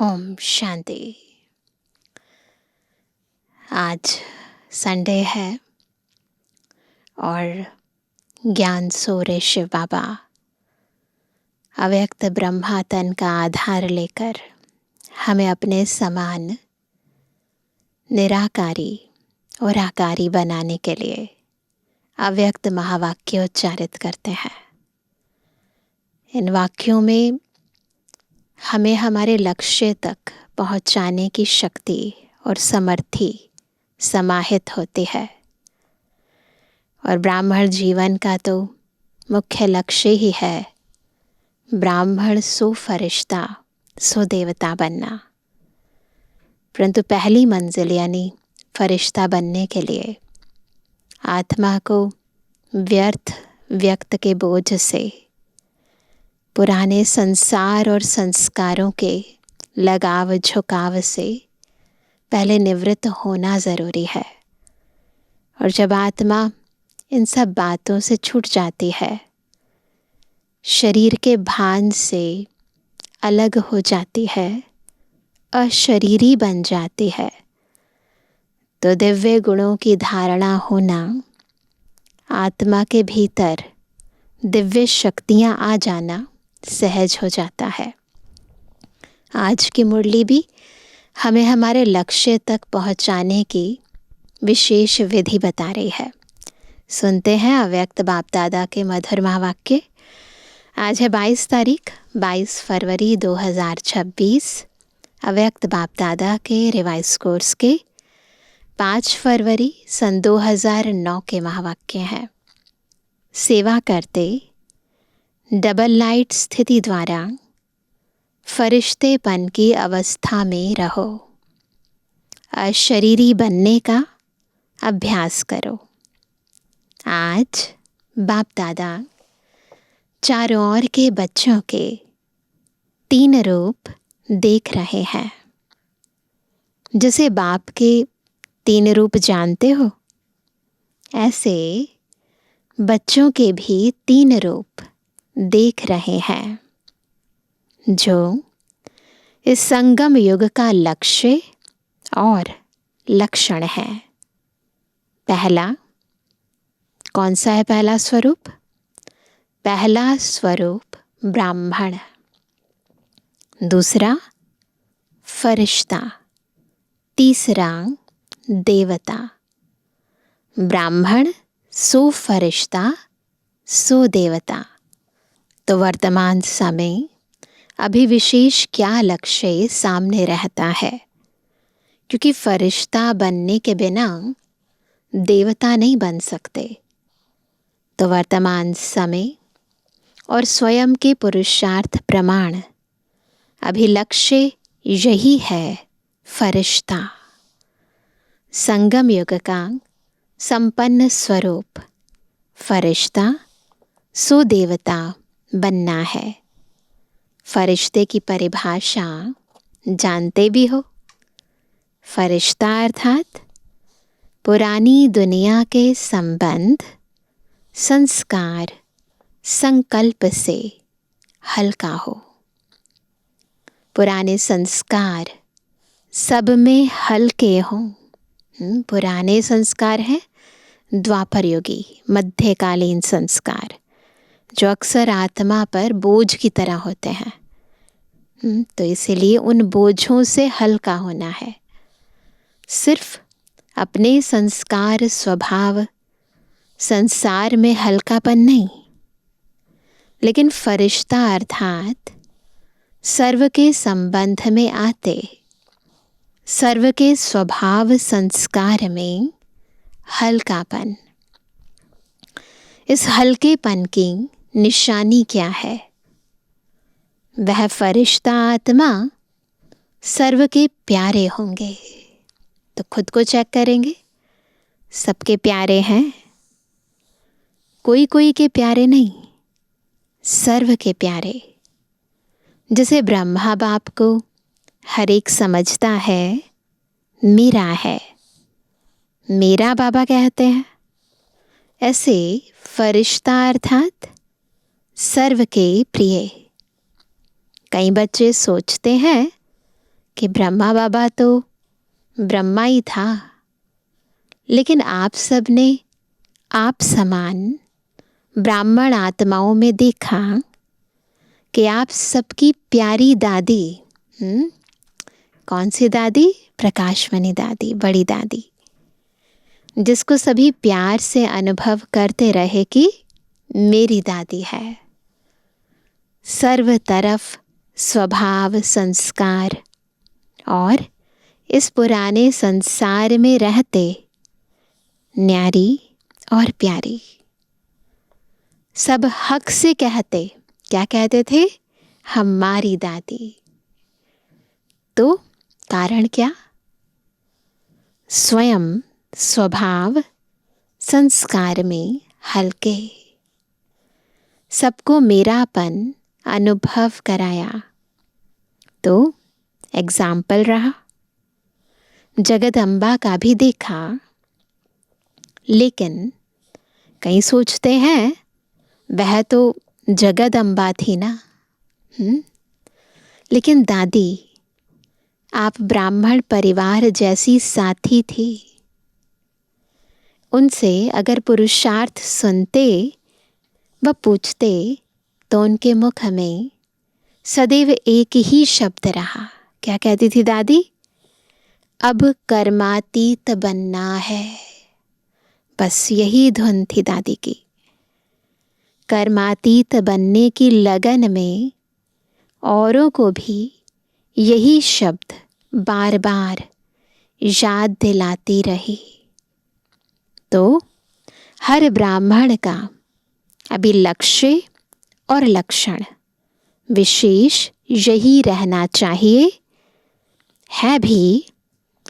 ओम शांति। आज संडे है और ज्ञान सूर्य शिव बाबा अव्यक्त ब्रह्मा तन का आधार लेकर हमें अपने समान निराकारी और आकारी बनाने के लिए अव्यक्त महावाक्य उच्चारित करते हैं। इन वाक्यों में हमें हमारे लक्ष्य तक पहुंचाने की शक्ति और समर्थी समाहित होती है। और ब्राह्मण जीवन का तो मुख्य लक्ष्य ही है ब्राह्मण सो फरिश्ता सो देवता बनना। परंतु पहली मंजिल यानी फरिश्ता बनने के लिए आत्मा को व्यर्थ व्यक्त के बोझ से, पुराने संसार और संस्कारों के लगाव झुकाव से पहले निवृत्त होना ज़रूरी है। और जब आत्मा इन सब बातों से छूट जाती है, शरीर के भान से अलग हो जाती है, अशरीरी बन जाती है, तो दिव्य गुणों की धारणा होना, आत्मा के भीतर दिव्य शक्तियाँ आ जाना सहज हो जाता है। आज की मुरली भी हमें हमारे लक्ष्य तक पहुँचाने की विशेष विधि बता रही है। सुनते हैं अव्यक्त बाप दादा के मधुर महावाक्य। आज है 22 फरवरी 2026। अव्यक्त बाप दादा के रिवाइज कोर्स के 5 फरवरी सन 2009 के महावाक्य हैं। सेवा करते डबल लाइट स्थिति द्वारा फरिश्तेपन की अवस्था में रहो। अशरीरी बनने का अभ्यास करो। आज बाप दादा चारों ओर के बच्चों के 3 रूप देख रहे हैं। जैसे बाप के 3 रूप जानते हो, ऐसे बच्चों के भी 3 रूप देख रहे हैं, जो इस संगम युग का लक्ष्य और लक्षण है। पहला कौन सा है? पहला स्वरूप, पहला स्वरूप ब्राह्मण। दूसरा फरिश्ता, तीसरा देवता। ब्राह्मण सो फरिश्ता सो देवता। तो वर्तमान समय अभी विशेष क्या लक्ष्य सामने रहता है? क्योंकि फरिश्ता बनने के बिना देवता नहीं बन सकते। तो वर्तमान समय और स्वयं के पुरुषार्थ प्रमाण अभी लक्ष्य यही है, फरिश्ता। संगम युग का संपन्न स्वरूप फरिश्ता सो देवता बनना है। फरिश्ते की परिभाषा जानते भी हो। फरिश्ता अर्थात पुरानी दुनिया के संबंध, संस्कार, संकल्प से हल्का हो। पुराने संस्कार सब में हल्के हों। पुराने संस्कार हैं द्वापर युगी मध्यकालीन संस्कार, जो अक्सर आत्मा पर बोझ की तरह होते हैं। तो इसीलिए उन बोझों से हल्का होना है। सिर्फ अपने संस्कार स्वभाव संसार में हल्कापन नहीं, लेकिन फरिश्ता अर्थात सर्व के संबंध में आते, सर्व के स्वभाव संस्कार में हल्कापन। इस हल्केपन की निशानी क्या है? वह फरिश्ता आत्मा सर्व के प्यारे होंगे। तो खुद को चेक करेंगे, सबके प्यारे हैं? कोई कोई के प्यारे नहीं, सर्व के प्यारे। जैसे ब्रह्मा बाप को हर एक समझता है मेरा है, मेरा बाबा कहते हैं, ऐसे फरिश्ता अर्थात सर्व के प्रिय। कई बच्चे सोचते हैं कि ब्रह्मा बाबा तो ब्रह्मा ही था, लेकिन आप सब ने आप समान ब्राह्मण आत्माओं में देखा कि आप सबकी प्यारी दादी, कौन सी दादी? प्रकाशमणि दादी, बड़ी दादी, जिसको सभी प्यार से अनुभव करते रहे कि मेरी दादी है। सर्व तरफ स्वभाव संस्कार और इस पुराने संसार में रहते न्यारी और प्यारी, सब हक से कहते, क्या कहते थे? हमारी दादी। तो कारण क्या? स्वयं स्वभाव संस्कार में हल्के, सबको मेरापन अनुभव कराया। तो एग्जाम्पल रहा। जगदम्बा का भी देखा, लेकिन कई सोचते हैं वह तो जगदम्बा थी ना। लेकिन दादी आप ब्राह्मण परिवार जैसी साथी थी। उनसे अगर पुरुषार्थ सुनते व पूछते तो उनके मुख में सदैव एक ही शब्द रहा। क्या कहती थी दादी? अब कर्मातीत बनना है। बस यही धुन थी दादी की। कर्मातीत बनने की लगन में औरों को भी यही शब्द बार बार याद दिलाती रही। तो हर ब्राह्मण का अभी लक्ष्य और लक्षण विशेष यही रहना चाहिए, है भी,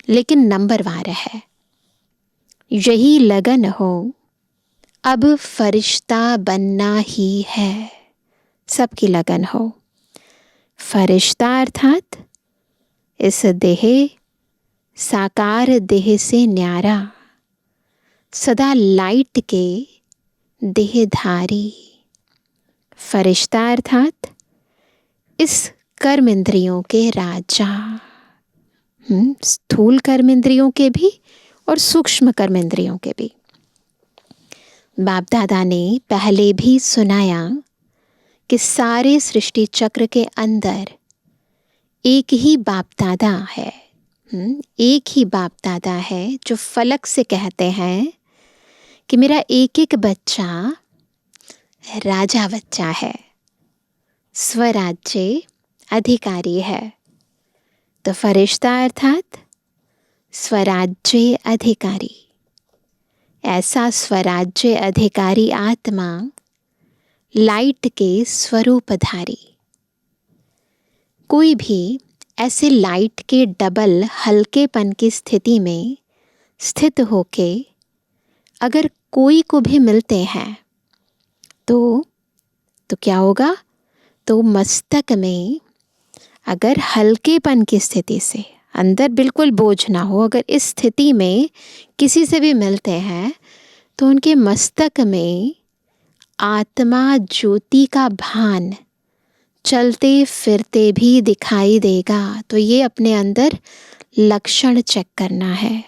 लेकिन नंबरवार है। यही लगन हो, अब फरिश्ता बनना ही है। सबकी लगन हो। फरिश्ता अर्थात इस देह साकार देह से न्यारा, सदा लाइट के देहधारी। फरिश्ता अर्थात इस कर्म इंद्रियों के राजा, स्थूल कर्म इंद्रियों के भी और सूक्ष्म कर्म इंद्रियों के भी। बाप दादा ने पहले भी सुनाया कि सारे सृष्टि चक्र के अंदर एक ही बाप दादा है। एक ही बाप दादा है जो फलक से कहते हैं कि मेरा एक एक बच्चा राजा बच्चा है, स्वराज्य अधिकारी है। तो फरिश्ता अर्थात स्वराज्य अधिकारी। ऐसा स्वराज्य अधिकारी आत्मा लाइट के स्वरूपधारी। कोई भी ऐसे लाइट के डबल हल्केपन की स्थिति में स्थित होके अगर कोई को भी मिलते हैं तो क्या होगा? तो मस्तक में अगर हल्केपन की स्थिति से, अंदर बिल्कुल बोझ ना हो, अगर इस स्थिति में किसी से भी मिलते हैं तो उनके मस्तक में आत्मा ज्योति का भान चलते फिरते भी दिखाई देगा। तो ये अपने अंदर लक्षण चेक करना है,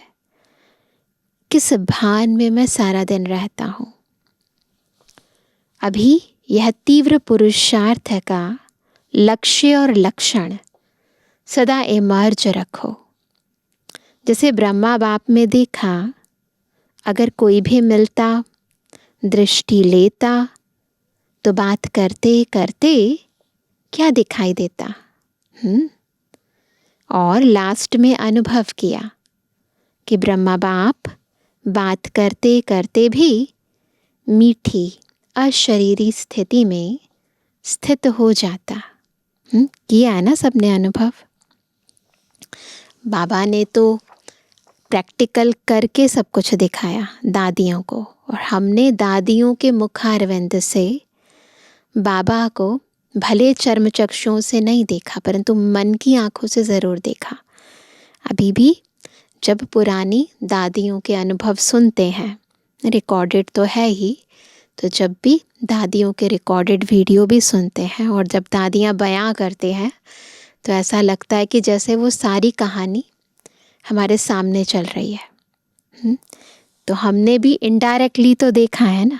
किस भान में मैं सारा दिन रहता हूँ। अभी यह तीव्र पुरुषार्थ का लक्ष्य और लक्षण सदा इमर्ज रखो। जैसे ब्रह्मा बाप में देखा, अगर कोई भी मिलता, दृष्टि लेता, तो बात करते करते क्या दिखाई देता? और लास्ट में अनुभव किया कि ब्रह्मा बाप बात करते करते भी मीठी अशरीरी स्थिति में स्थित हो जाता। किया है ना सबने अनुभव। बाबा ने तो प्रैक्टिकल करके सब कुछ दिखाया दादियों को, और हमने दादियों के मुखारविंद से बाबा को भले चर्म चक्षुओं से नहीं देखा, परंतु मन की आंखों से ज़रूर देखा। अभी भी जब पुरानी दादियों के अनुभव सुनते हैं, रिकॉर्डेड तो है ही, तो जब भी दादियों के रिकॉर्डेड वीडियो भी सुनते हैं और जब दादियाँ बयां करते हैं तो ऐसा लगता है कि जैसे वो सारी कहानी हमारे सामने चल रही है। तो हमने भी इनडायरेक्टली तो देखा है ना,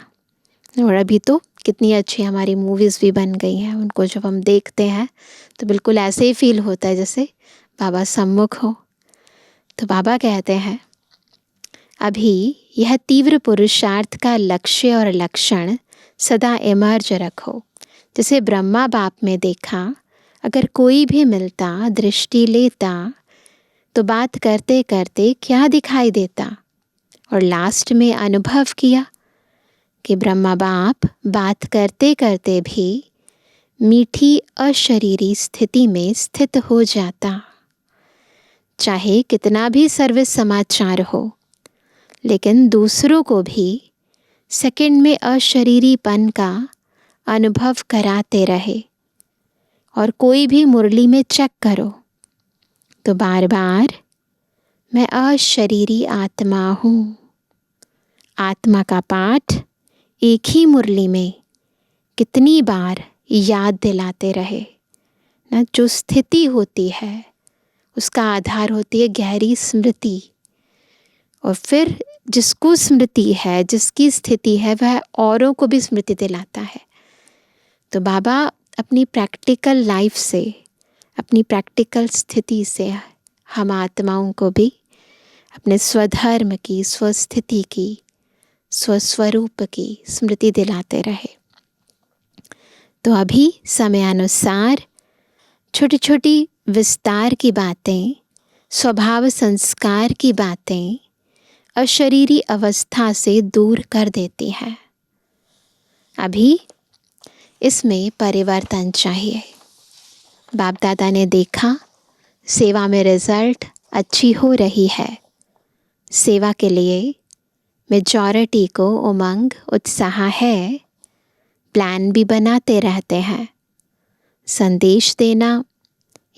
और अभी तो कितनी अच्छी हमारी मूवीज़ भी बन गई हैं। उनको जब हम देखते हैं तो बिल्कुल ऐसे ही फील होता है जैसे बाबा सम्मुख हो। तो बाबा कहते हैं, अभी यह तीव्र पुरुषार्थ का लक्ष्य और लक्षण सदा इमर्ज रखो। जैसे ब्रह्मा बाप में देखा, अगर कोई भी मिलता, दृष्टि लेता, तो बात करते करते क्या दिखाई देता, और लास्ट में अनुभव किया कि ब्रह्मा बाप बात करते करते भी मीठी अशरीरी स्थिति में स्थित हो जाता। चाहे कितना भी सर्विस समाचार हो, लेकिन दूसरों को भी सेकंड में अशरीरीपन का अनुभव कराते रहे। और कोई भी मुरली में चेक करो तो बार बार मैं अशरीरी आत्मा हूँ। आत्मा का पाठ एक ही मुरली में कितनी बार याद दिलाते रहे ना। जो स्थिति होती है उसका आधार होती है गहरी स्मृति, और फिर जिसको स्मृति है, जिसकी स्थिति है, वह औरों को भी स्मृति दिलाता है। तो बाबा अपनी प्रैक्टिकल लाइफ से, अपनी प्रैक्टिकल स्थिति से हम आत्माओं को भी अपने स्वधर्म की, स्वस्थिति की, स्वस्वरूप की स्मृति दिलाते रहे। तो अभी समयानुसार छोटी छोटी विस्तार की बातें, स्वभाव संस्कार की बातें अशरीरी अवस्था से दूर कर देती हैं। अभी इसमें परिवर्तन चाहिए। बाप दादा ने देखा सेवा में रिजल्ट अच्छी हो रही है। सेवा के लिए मेजॉरिटी को उमंग, उत्साह है। प्लान भी बनाते रहते हैं। संदेश देना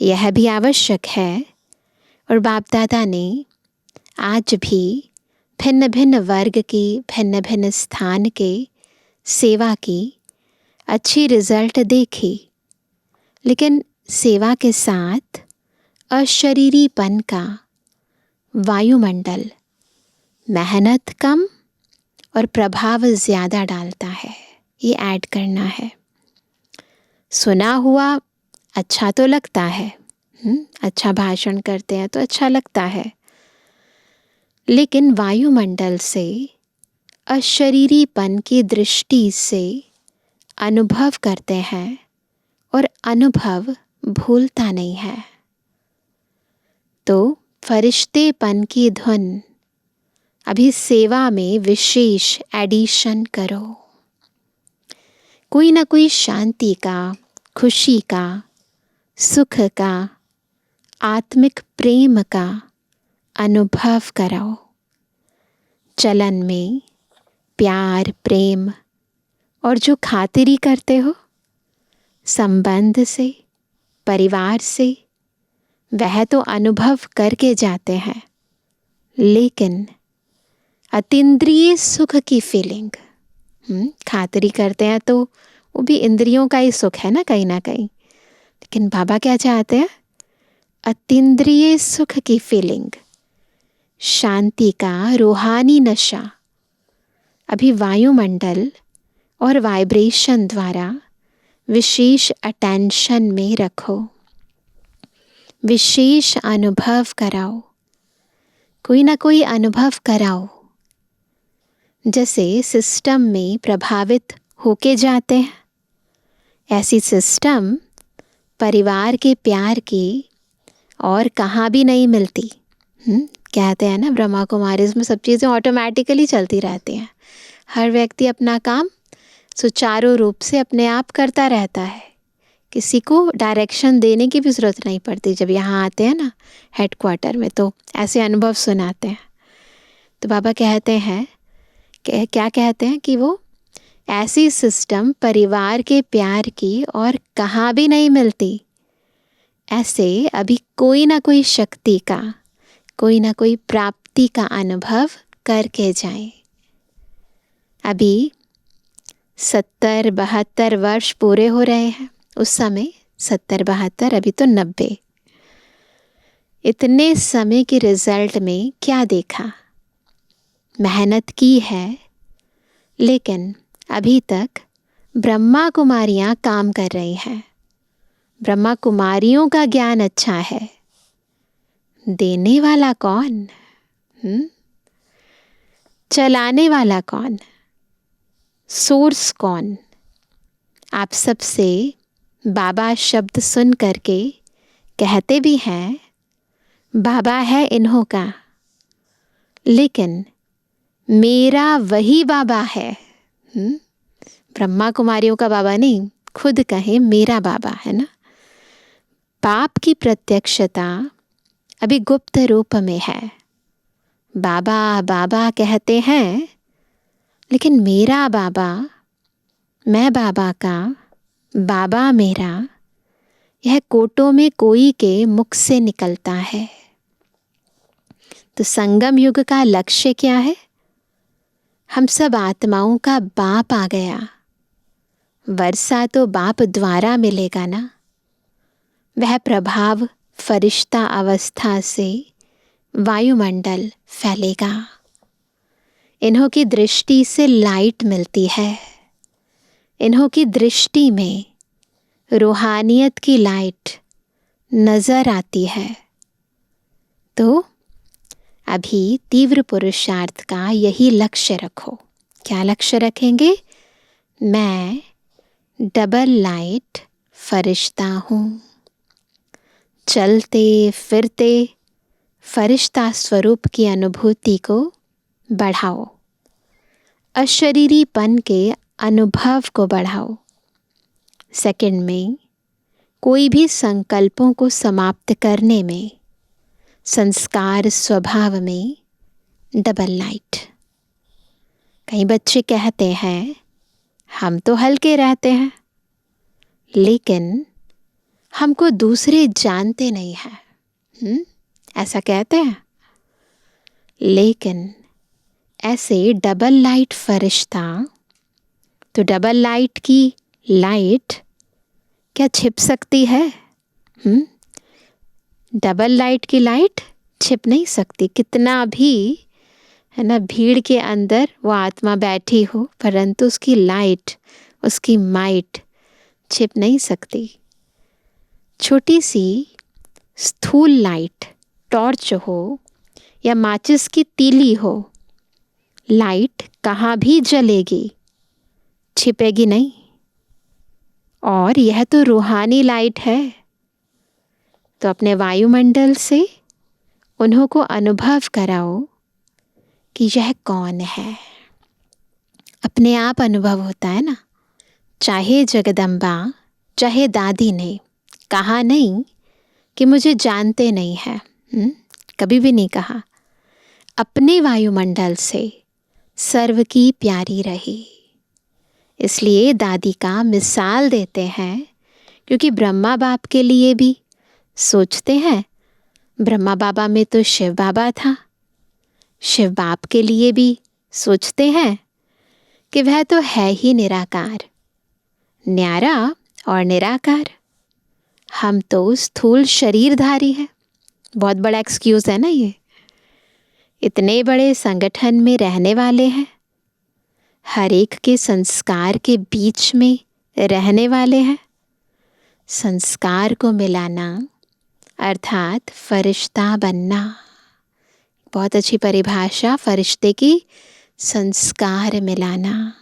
यह भी आवश्यक है। और बाप दादा ने आज भी भिन्न भिन्न वर्ग की, भिन्न भिन्न स्थान के सेवा की अच्छी रिजल्ट देखी। लेकिन सेवा के साथ अशरीरीपन का वायुमंडल मेहनत कम और प्रभाव ज़्यादा डालता है। ये ऐड करना है। सुना हुआ अच्छा तो लगता है, अच्छा भाषण करते हैं तो अच्छा लगता है, लेकिन वायुमंडल से अशरीरीपन की दृष्टि से अनुभव करते हैं और अनुभव भूलता नहीं है। तो फरिश्तेपन की धुन अभी सेवा में विशेष एडिशन करो। कोई ना कोई शांति का, खुशी का, सुख का, आत्मिक प्रेम का अनुभव कराओ। चलन में प्यार, प्रेम और जो खातिरी करते हो संबंध से, परिवार से, वह तो अनुभव करके जाते हैं, लेकिन अतीन्द्रिय सुख की फीलिंग, खातिरी करते हैं तो वो भी इंद्रियों का ही सुख है ना कहीं। लेकिन बाबा क्या चाहते हैं? अतीन्द्रिय सुख की फीलिंग, शांति का रूहानी नशा अभी वायुमंडल और वाइब्रेशन द्वारा विशेष अटेंशन में रखो। विशेष अनुभव कराओ। कोई ना कोई अनुभव कराओ। जैसे सिस्टम में प्रभावित होके जाते हैं, ऐसी सिस्टम परिवार के प्यार की और कहाँ भी नहीं मिलती। कहते हैं ना ब्रह्मा कुमारी में सब चीज़ें ऑटोमेटिकली चलती रहती हैं। हर व्यक्ति अपना काम सुचारू रूप से अपने आप करता रहता है। किसी को डायरेक्शन देने की भी ज़रूरत नहीं पड़ती। जब यहाँ आते हैं ना हेडक्वार्टर में तो ऐसे अनुभव सुनाते हैं। तो बाबा कहते हैं क्या कहते हैं कि वो ऐसी सिस्टम परिवार के प्यार की और कहाँ भी नहीं मिलती। ऐसे अभी कोई ना कोई शक्ति का, कोई ना कोई प्राप्ति का अनुभव करके जाएं। अभी 70-72 वर्ष पूरे हो रहे हैं। उस समय 70-72, अभी तो 90। इतने समय के रिजल्ट में क्या देखा? मेहनत की है, लेकिन अभी तक ब्रह्मा कुमारियाँ काम कर रही हैं। ब्रह्मा कुमारियों का ज्ञान अच्छा है, देने वाला कौन? चलाने वाला कौन? सोर्स कौन? आप सबसे बाबा शब्द सुन करके कहते भी हैं बाबा है इन्हों का, लेकिन मेरा वही बाबा है। ब्रह्मा कुमारियों का बाबा नहीं, खुद कहे मेरा बाबा है ना। बाप की प्रत्यक्षता अभी गुप्त रूप में है। बाबा बाबा कहते हैं, लेकिन मेरा बाबा, मैं बाबा का, बाबा मेरा, यह कोटों में कोई के मुख से निकलता है। तो संगम युग का लक्ष्य क्या है? हम सब आत्माओं का बाप आ गया। वर्षा तो बाप द्वारा मिलेगा ना। वह प्रभाव फरिश्ता अवस्था से वायुमंडल फैलेगा। इन्हों की दृष्टि से लाइट मिलती है। इन्हों की दृष्टि में रूहानियत की लाइट नजर आती है। तो अभी तीव्र पुरुषार्थ का यही लक्ष्य रखो। क्या लक्ष्य रखेंगे? मैं डबल लाइट फरिश्ता हूँ। चलते फिरते फरिश्ता स्वरूप की अनुभूति को बढ़ाओ। अशरीरीपन के अनुभव को बढ़ाओ। सेकंड में कोई भी संकल्पों को समाप्त करने में, संस्कार स्वभाव में डबल लाइट। कई बच्चे कहते हैं हम तो हल्के रहते हैं, लेकिन हमको दूसरे जानते नहीं हैं। ऐसा कहते हैं। लेकिन ऐसे डबल लाइट फरिश्ता, तो डबल लाइट की लाइट क्या छिप सकती है? डबल लाइट की लाइट छिप नहीं सकती। कितना भी है ना भीड़ के अंदर वो आत्मा बैठी हो, परंतु उसकी लाइट, उसकी माइट छिप नहीं सकती। छोटी सी स्थूल लाइट, टॉर्च हो या माचिस की तीली हो, लाइट कहाँ भी जलेगी, छिपेगी नहीं। और यह तो रूहानी लाइट है। तो अपने वायुमंडल से उन्हों को अनुभव कराओ कि यह कौन है। अपने आप अनुभव होता है ना। चाहे जगदम्बा, चाहे दादी ने कहा नहीं कि मुझे जानते नहीं है, कभी भी नहीं कहा। अपने वायुमंडल से सर्व की प्यारी रही। इसलिए दादी का मिसाल देते हैं, क्योंकि ब्रह्मा बाप के लिए भी सोचते हैं। ब्रह्मा बाबा में तो शिव बाबा था। शिव बाप के लिए भी सोचते हैं कि वह तो है ही निराकार, न्यारा और निराकार। हम तो स्थूल शरीरधारी हैं। बहुत बड़ा एक्सक्यूज है ना ये। इतने बड़े संगठन में रहने वाले हैं, हर एक के संस्कार के बीच में रहने वाले हैं। संस्कार को मिलाना अर्थात फरिश्ता बनना। बहुत अच्छी परिभाषा फरिश्ते की, संस्कार मिलाना।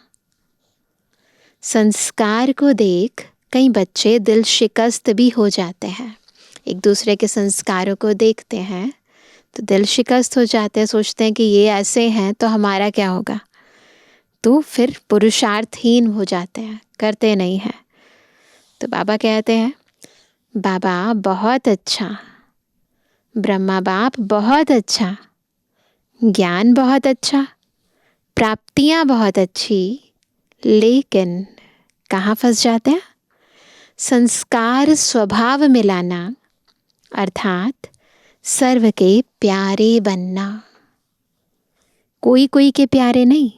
संस्कार को देख कई बच्चे दिल शिकस्त भी हो जाते हैं। एक दूसरे के संस्कारों को देखते हैं तो दिल शिकस्त हो जाते हैं, सोचते हैं कि ये ऐसे हैं तो हमारा क्या होगा। तो फिर पुरुषार्थहीन हो जाते हैं, करते नहीं हैं। तो बाबा कहते हैं बाबा बहुत अच्छा, ब्रह्मा बाप बहुत अच्छा, ज्ञान बहुत अच्छा, प्राप्तियां बहुत अच्छी, लेकिन कहाँ फंस जाते हैं? संस्कार स्वभाव मिलाना अर्थात सर्व के प्यारे बनना। कोई कोई के प्यारे नहीं,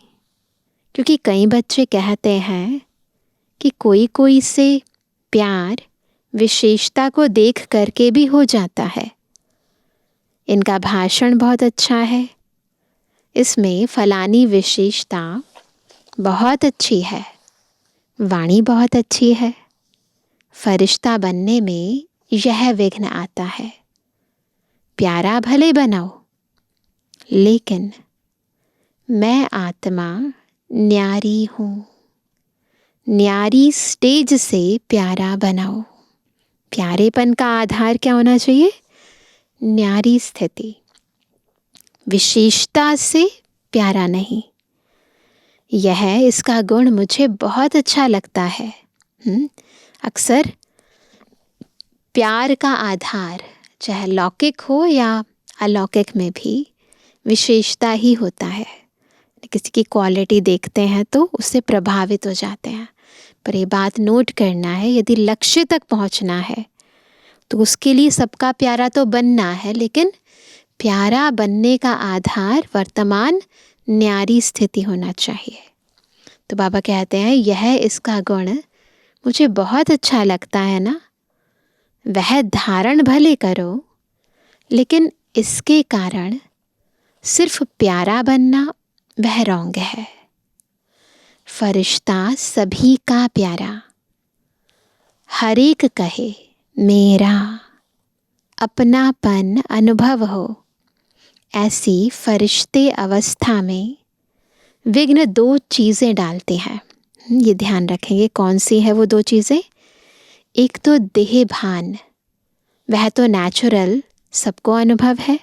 क्योंकि कई बच्चे कहते हैं कि कोई कोई से प्यार विशेषता को देख करके भी हो जाता है। इनका भाषण बहुत अच्छा है, इसमें फलानी विशेषता बहुत अच्छी है, वाणी बहुत अच्छी है, फरिश्ता बनने में यह विघ्न आता है। प्यारा भले बनाओ, लेकिन मैं आत्मा न्यारी हूँ। न्यारी स्टेज से प्यारा बनाओ। प्यारेपन का आधार क्या होना चाहिए? न्यारी स्थिति। विशेषता से प्यारा नहीं। यह इसका गुण मुझे बहुत अच्छा लगता है। अक्सर प्यार का आधार चाहे लौकिक हो या अलौकिक में भी विशेषता ही होता है। किसी की क्वालिटी देखते हैं तो उससे प्रभावित हो जाते हैं। पर ये बात नोट करना है, यदि लक्ष्य तक पहुंचना है तो उसके लिए सबका प्यारा तो बनना है, लेकिन प्यारा बनने का आधार वर्तमान न्यारी स्थिति होना चाहिए। तो बाबा कहते हैं यह इसका गुण मुझे बहुत अच्छा लगता है ना। वह धारण भले करो, लेकिन इसके कारण सिर्फ प्यारा बनना वह रॉन्ग है। फरिश्ता सभी का प्यारा, हर एक कहे मेरा, अपनापन अनुभव हो। ऐसी फरिश्ते अवस्था में विघ्न 2 चीज़ें डालते हैं। ये ध्यान रखेंगे कौन सी है वो 2 चीज़ें। एक तो देह भान, वह तो नेचुरल सबको अनुभव है,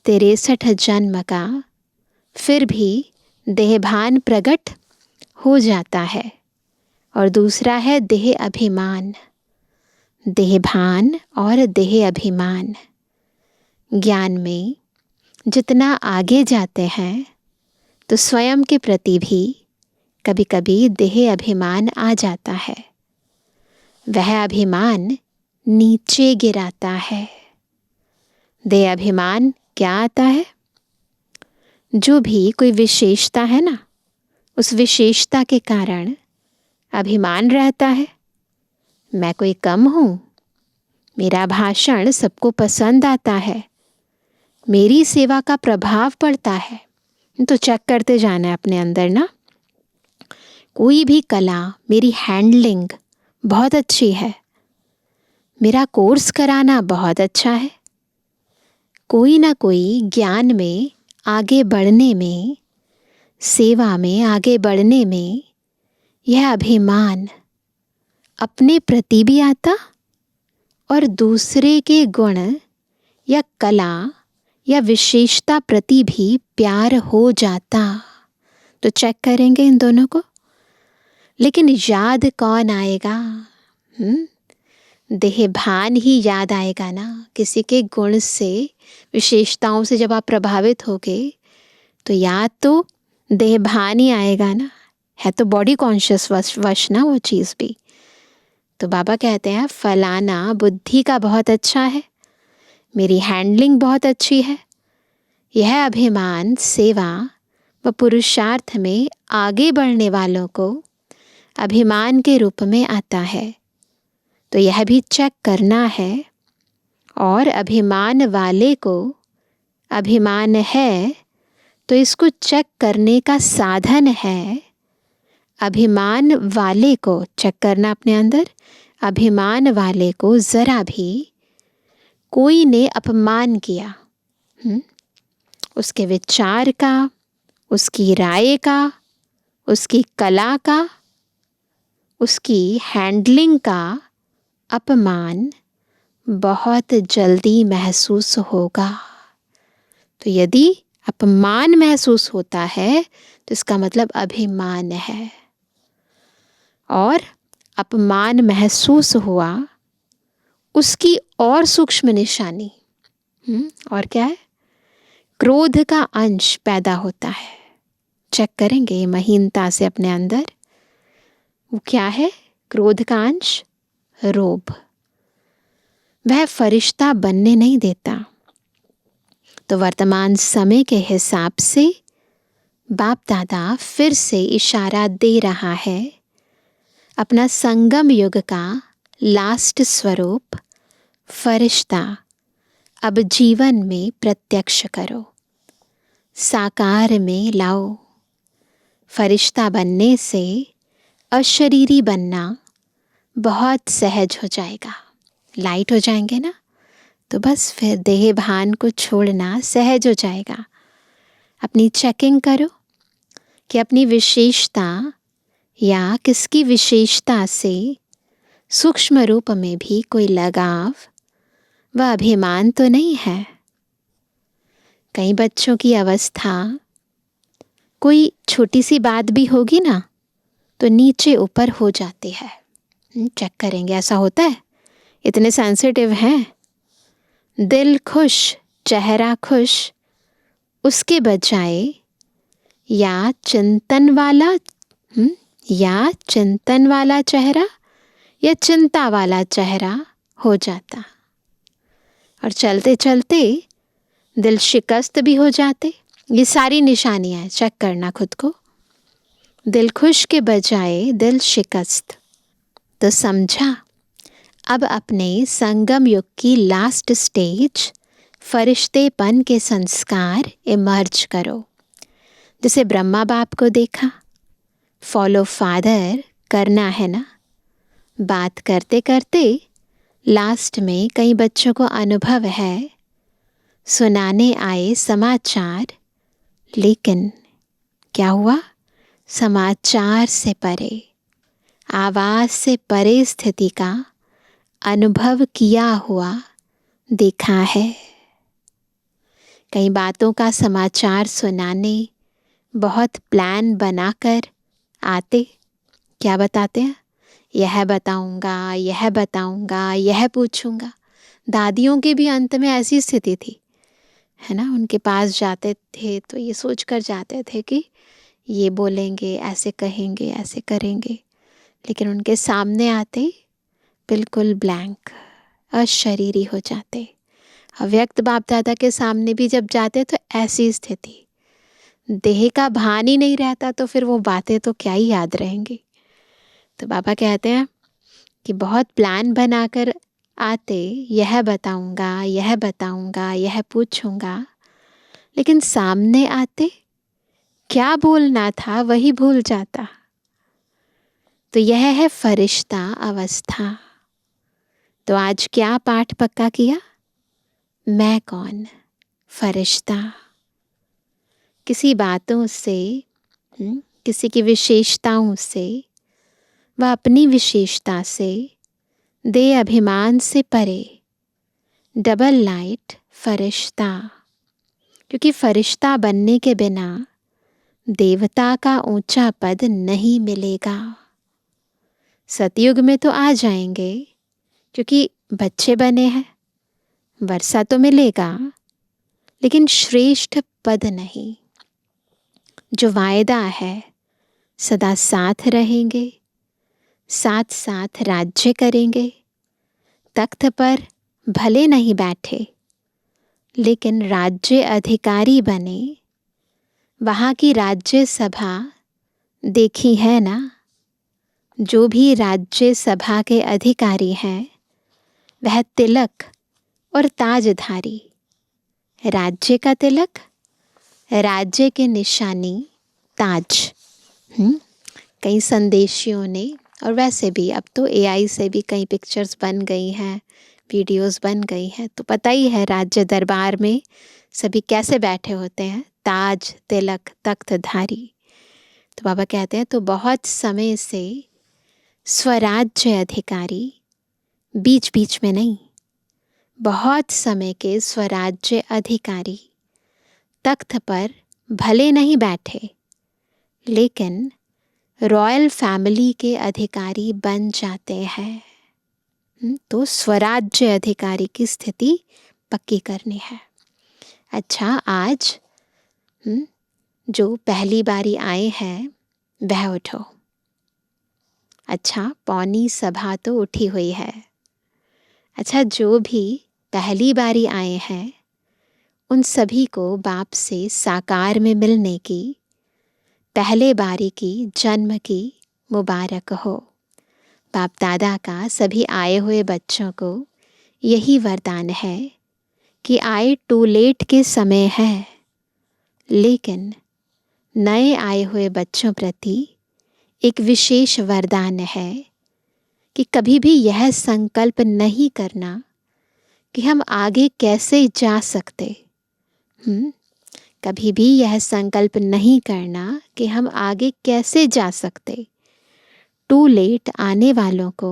63 जन्म का, फिर भी देह भान प्रकट हो जाता है। और दूसरा है देह अभिमान। देह भान और देह अभिमान, ज्ञान में जितना आगे जाते हैं तो स्वयं के प्रति भी कभी कभी देह अभिमान आ जाता है। वह अभिमान नीचे गिराता है। देह अभिमान क्या आता है? जो भी कोई विशेषता है ना, उस विशेषता के कारण अभिमान रहता है। मैं कोई कम हूँ, मेरा भाषण सबको पसंद आता है, मेरी सेवा का प्रभाव पड़ता है। तो चेक करते जाना है अपने अंदर ना। कोई भी कला, मेरी हैंडलिंग बहुत अच्छी है, मेरा कोर्स कराना बहुत अच्छा है, कोई ना कोई ज्ञान में आगे बढ़ने में, सेवा में आगे बढ़ने में यह अभिमान अपने प्रति भी आता और दूसरे के गुण या कला या विशेषता प्रति भी प्यार हो जाता। तो चेक करेंगे इन दोनों को। लेकिन याद कौन आएगा? देह भान ही याद आएगा ना। किसी के गुण से, विशेषताओं से जब आप प्रभावित होगे तो याद तो देह भान ही आएगा ना। है तो बॉडी कॉन्शियस वश ना वो चीज़ भी। तो बाबा कहते हैं फलाना बुद्धि का बहुत अच्छा है, मेरी हैंडलिंग बहुत अच्छी है। यह अभिमान सेवा व पुरुषार्थ में आगे बढ़ने वालों को अभिमान के रूप में आता है। तो यह भी चेक करना है। और अभिमान वाले को अभिमान है तो इसको चेक करने का साधन है। अभिमान वाले को चेक करना अपने अंदर। अभिमान वाले को ज़रा भी कोई ने अपमान किया, उसके विचार का, उसकी राय का, उसकी कला का, उसकी हैंडलिंग का अपमान बहुत जल्दी महसूस होगा। तो यदि अपमान महसूस होता है तो इसका मतलब अभिमान है। और अपमान महसूस हुआ, उसकी और सूक्ष्म निशानी और क्या है? क्रोध का अंश पैदा होता है। चेक करेंगे महीनता से अपने अंदर। वो क्या है? क्रोध का अंश रोब। वह फरिश्ता बनने नहीं देता। तो वर्तमान समय के हिसाब से बाप दादा फिर से इशारा दे रहा है अपना संगम युग का लास्ट स्वरूप फरिश्ता अब जीवन में प्रत्यक्ष करो, साकार में लाओ। फरिश्ता बनने से अशरीरी बनना बहुत सहज हो जाएगा। लाइट हो जाएंगे ना, तो बस फिर देह भान को छोड़ना सहज हो जाएगा। अपनी चेकिंग करो कि अपनी विशेषता या किसकी विशेषता से सूक्ष्म रूप में भी कोई लगाव व अभिमान तो नहीं है। कई बच्चों की अवस्था, कोई छोटी सी बात भी होगी ना तो नीचे ऊपर हो जाती है। चेक करेंगे, ऐसा होता है? इतने सेंसिटिव हैं। दिल खुश चेहरा खुश, उसके बजाय या चिंतन वाला चेहरा या चिंता वाला चेहरा हो जाता, और चलते चलते दिल शिकस्त भी हो जाते। ये सारी निशानियां हैं, चेक करना खुद को। दिल खुश के बजाय दिल शिकस्त। तो समझा, अब अपने संगम युग की लास्ट स्टेज फरिश्तेपन के संस्कार इमर्ज करो। जैसे ब्रह्मा बाप को देखा, फॉलो फादर करना है ना। बात करते करते लास्ट में कई बच्चों को अनुभव है, सुनाने आए समाचार, लेकिन क्या हुआ? समाचार से परे, आवाज से परे स्थिति का अनुभव किया हुआ देखा है। कई बातों का समाचार सुनाने बहुत प्लान बनाकर आते, क्या बताते हैं? यह बताऊंगा, यह बताऊंगा, यह पूछूंगा। दादियों के भी अंत में ऐसी स्थिति थी, है ना। उनके पास जाते थे तो ये सोच कर जाते थे कि ये बोलेंगे, ऐसे कहेंगे, ऐसे करेंगे, लेकिन उनके सामने आते बिल्कुल ब्लैंक, अशरीरी हो जाते। अव्यक्त बाप दादा के सामने भी जब जाते तो ऐसी स्थिति, देह का भान ही नहीं रहता, तो फिर वो बातें तो क्या ही याद रहेंगी। तो बाबा कहते हैं कि बहुत प्लान बनाकर आते, यह बताऊंगा, यह बताऊंगा, यह पूछूंगा, लेकिन सामने आते क्या बोलना था वही भूल जाता। तो यह है फरिश्ता अवस्था। तो आज क्या पाठ पक्का किया? मैं कौन? फरिश्ता। किसी बातों से, किसी की विशेषताओं से व अपनी विशेषता से, दे अभिमान से परे, डबल लाइट फरिश्ता। क्योंकि फरिश्ता बनने के बिना देवता का ऊंचा पद नहीं मिलेगा। सतयुग में तो आ जाएंगे क्योंकि बच्चे बने हैं, वर्षा तो मिलेगा, लेकिन श्रेष्ठ पद नहीं। जो वायदा है, सदा साथ रहेंगे, साथ साथ राज्य करेंगे। तख्त पर भले नहीं बैठे, लेकिन राज्य अधिकारी बने। वहाँ की राज्य सभा देखी है ना। जो भी राज्य सभा के अधिकारी हैं, वह तिलक और ताजधारी। राज्य का तिलक, राज्य के निशानी ताज। कई संदेशियों ने, और वैसे भी अब तो एआई से भी कई पिक्चर्स बन गई हैं, वीडियोस बन गई हैं, तो पता ही है राज्य दरबार में सभी कैसे बैठे होते हैं, ताज तिलक तख्तधारी। तो बाबा कहते हैं तो बहुत समय से स्वराज्य अधिकारी, बीच बीच में नहीं, बहुत समय के स्वराज्य अधिकारी तख्त पर भले नहीं बैठे, लेकिन रॉयल फैमिली के अधिकारी बन जाते हैं। तो स्वराज्य अधिकारी की स्थिति पक्की करनी है। अच्छा, आज जो पहली बारी आए हैं वह उठो। अच्छा, पौनी सभा तो उठी हुई है। अच्छा, जो भी पहली बारी आए हैं उन सभी को बाप से साकार में मिलने की, पहले बारी की जन्म की मुबारक हो। बाप दादा का सभी आए हुए बच्चों को यही वरदान है कि आए टू लेट के समय है, लेकिन नए आए हुए बच्चों प्रति एक विशेष वरदान है कि कभी भी यह संकल्प नहीं करना कि हम आगे कैसे जा सकते। कभी भी यह संकल्प नहीं करना कि हम आगे कैसे जा सकते। टू लेट आने वालों को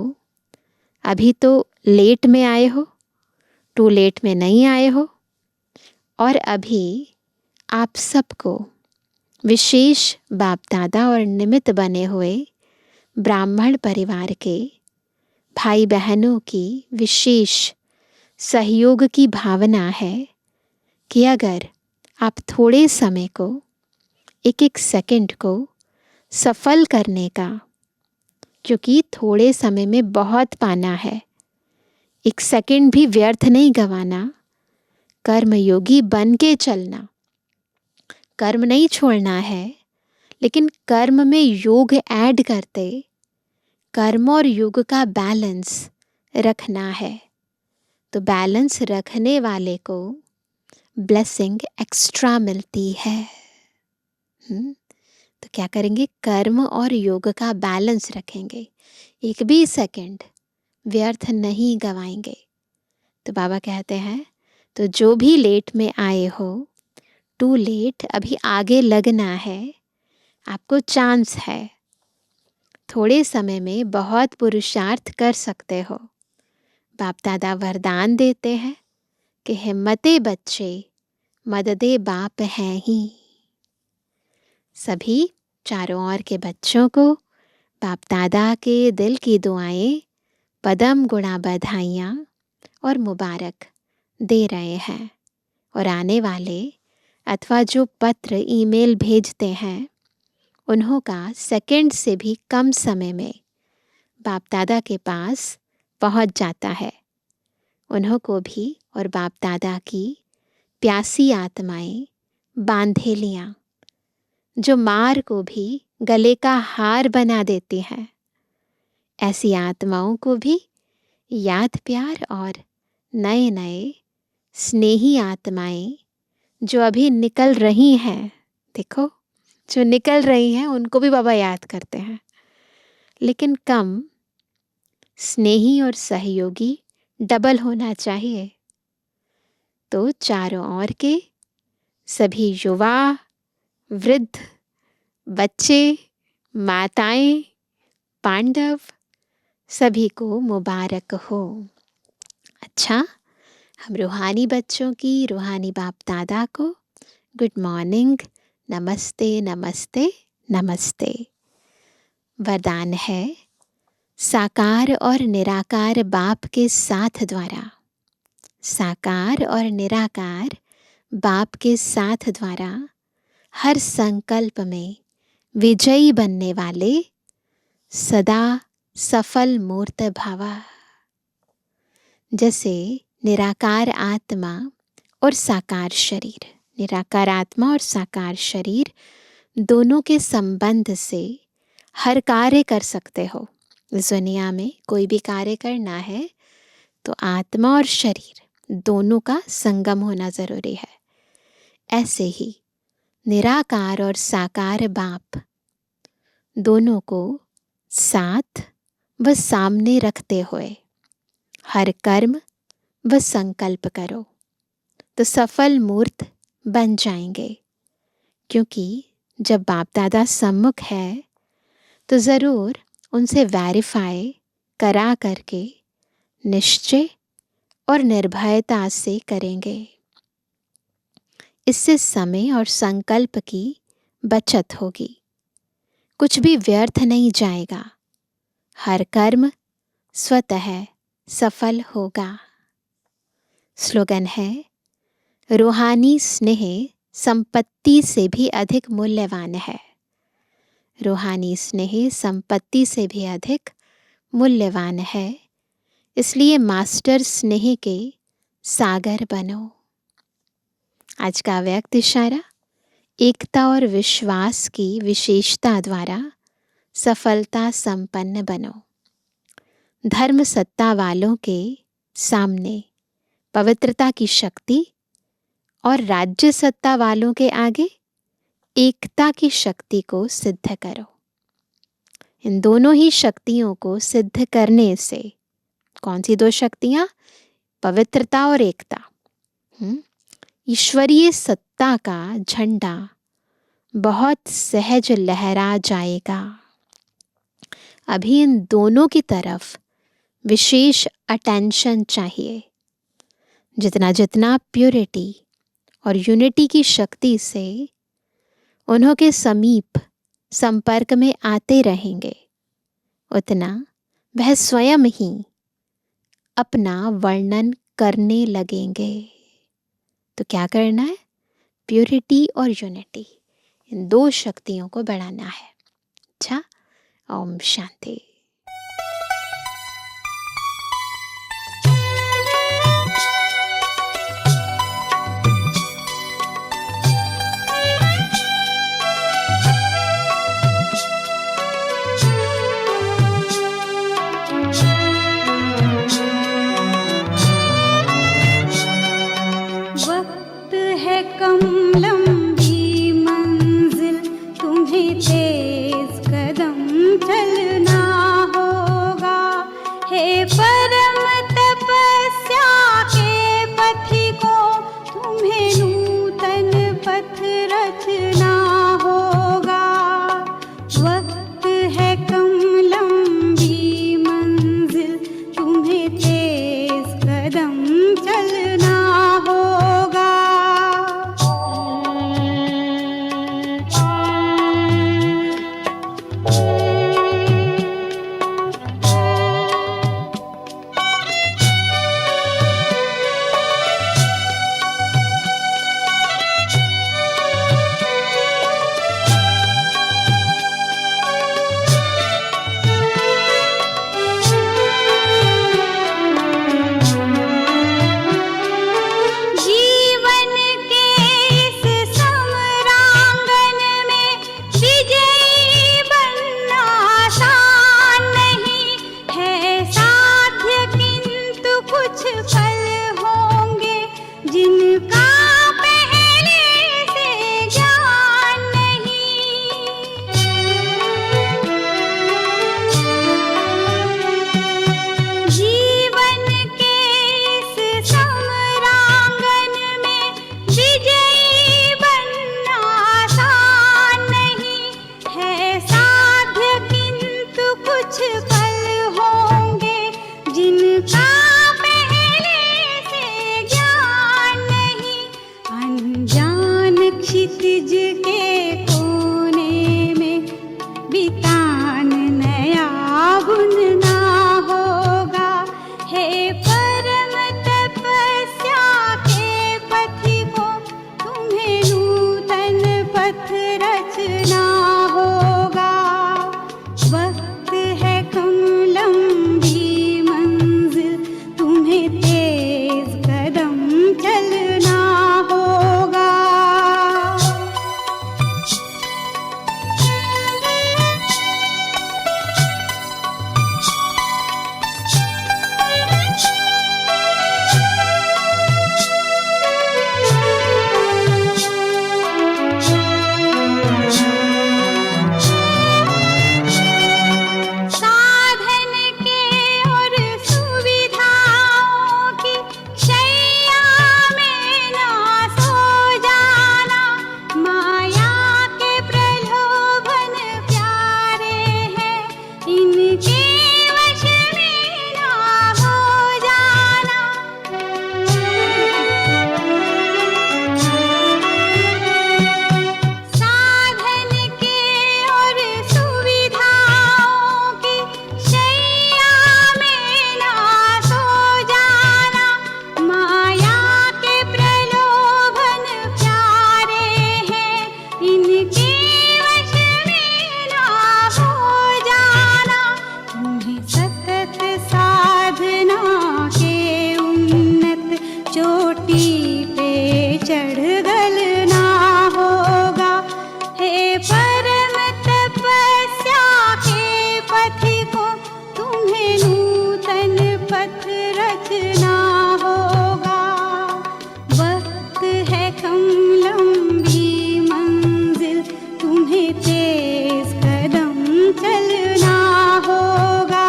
अभी तो लेट में आए हो, टू लेट में नहीं आए हो, और अभी आप सबको विशेष बाप दादा और निमित्त बने हुए ब्राह्मण परिवार के भाई बहनों की विशेष सहयोग की भावना है कि अगर आप थोड़े समय को, एक एक सेकंड को सफल करने का, क्योंकि थोड़े समय में बहुत पाना है, एक सेकंड भी व्यर्थ नहीं गंवाना, कर्मयोगी बन के चलना, कर्म नहीं छोड़ना है, लेकिन कर्म में योग ऐड करते कर्म और योग का बैलेंस रखना है। तो बैलेंस रखने वाले को ब्लेसिंग एक्स्ट्रा मिलती है। तो क्या करेंगे? कर्म और योग का बैलेंस रखेंगे, एक भी सेकंड व्यर्थ नहीं गवाएंगे। तो बाबा कहते हैं तो जो भी लेट में आए हो, टू लेट, अभी आगे लगना है, आपको चांस है, थोड़े समय में बहुत पुरुषार्थ कर सकते हो। बाप दादा वरदान देते हैं कि हिम्मते बच्चे मददे बाप हैं ही। सभी चारों ओर के बच्चों को बाप दादा के दिल की दुआएं, पदम गुणा बधाइयाँ और मुबारक दे रहे हैं। और आने वाले अथवा जो पत्र ईमेल भेजते हैं, उन्हों का सेकंड से भी कम समय में बाप दादा के पास पहुंच जाता है। उन्हों को भी और बाप दादा की प्यासी आत्माएं, बांधेलियाँ, जो मार को भी गले का हार बना देती हैं, ऐसी आत्माओं को भी याद प्यार और नए नए स्नेही आत्माएं जो अभी निकल रही हैं, देखो जो निकल रही हैं उनको भी बाबा याद करते हैं, लेकिन कम स्नेही और सहयोगी डबल होना चाहिए। तो चारों ओर के सभी युवा, वृद्ध, बच्चे, माताएं, पांडव, सभी को मुबारक हो। अच्छा, हम रूहानी बच्चों की, रूहानी बाप दादा को गुड मॉर्निंग, नमस्ते नमस्ते नमस्ते। वरदान है साकार और निराकार बाप के साथ द्वारा, साकार और निराकार बाप के साथ द्वारा हर संकल्प में विजयी बनने वाले सदा सफल मूर्त भावा। जैसे निराकार आत्मा और साकार शरीर, निराकार आत्मा और साकार शरीर दोनों के संबंध से हर कार्य कर सकते हो। इस दुनिया में कोई भी कार्य करना है तो आत्मा और शरीर दोनों का संगम होना जरूरी है। ऐसे ही निराकार और साकार बाप दोनों को साथ व सामने रखते हुए हर कर्म व संकल्प करो तो सफल मूर्त बन जाएंगे। क्योंकि जब बाप दादा सम्मुख है तो ज़रूर उनसे वेरीफाई करा करके निश्चय और निर्भयता से करेंगे। इससे समय और संकल्प की बचत होगी, कुछ भी व्यर्थ नहीं जाएगा, हर कर्म स्वतः सफल होगा। स्लोगन है रूहानी स्नेह संपत्ति से भी अधिक मूल्यवान है। रूहानी स्नेह संपत्ति से भी अधिक मूल्यवान है, इसलिए मास्टर स्नेह के सागर बनो। आज का व्यक्त इशारा एकता और विश्वास की विशेषता द्वारा सफलता संपन्न बनो। धर्म सत्ता वालों के सामने पवित्रता की शक्ति और राज्य सत्ता वालों के आगे एकता की शक्ति को सिद्ध करो। इन दोनों ही शक्तियों को सिद्ध करने से, कौन सी दो शक्तियां? पवित्रता और एकता। ईश्वरीय सत्ता का झंडा बहुत सहज लहरा जाएगा। अभी इन दोनों की तरफ विशेष अटेंशन चाहिए। जितना जितना प्योरिटी और यूनिटी की शक्ति से उन्हों के समीप संपर्क में आते रहेंगे, उतना वह स्वयं ही अपना वर्णन करने लगेंगे। तो क्या करना है? प्योरिटी और यूनिटी, इन दो शक्तियों को बढ़ाना है। अच्छा, ओम शांति। कम लंबी मंजिल, तुम्हें तेज कदम चलना होगा।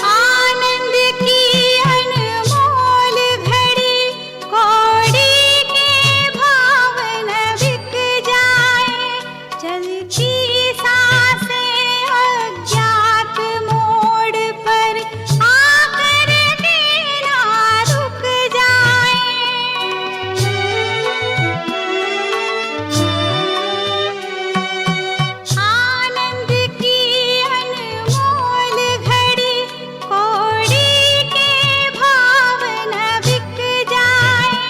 आनंद की अनमोल घड़ी, कौड़ी के भाव न बिक जाए। चलती सांसें अज्ञात मोड़ पर आकर के ना रुक जाए। आनंद की अनमोल घड़ी, कौड़ी के भाव न बिक जाए।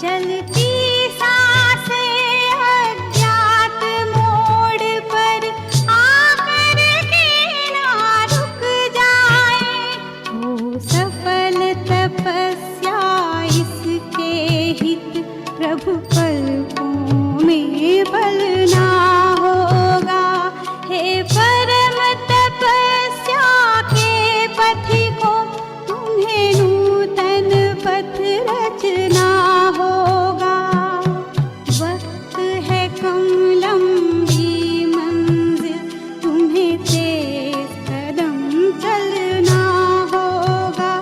चलती सांसें अज्ञात मोड़ पर आकर के ना रुक जाए। हो सफल तपस्या इसके हित, प्रभु पलकों में पलना होगा। हे परम तपस्या के पथिकों, तुम्हें नूतन पथ रचना होगा। वक्त है कम लंबी मंजिल, तुम्हें तेज कदम चलना होगा।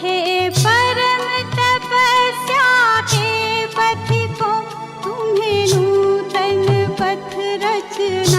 हे परम तपस्या के पथिकों, तुम्हें नूतन पथ रचना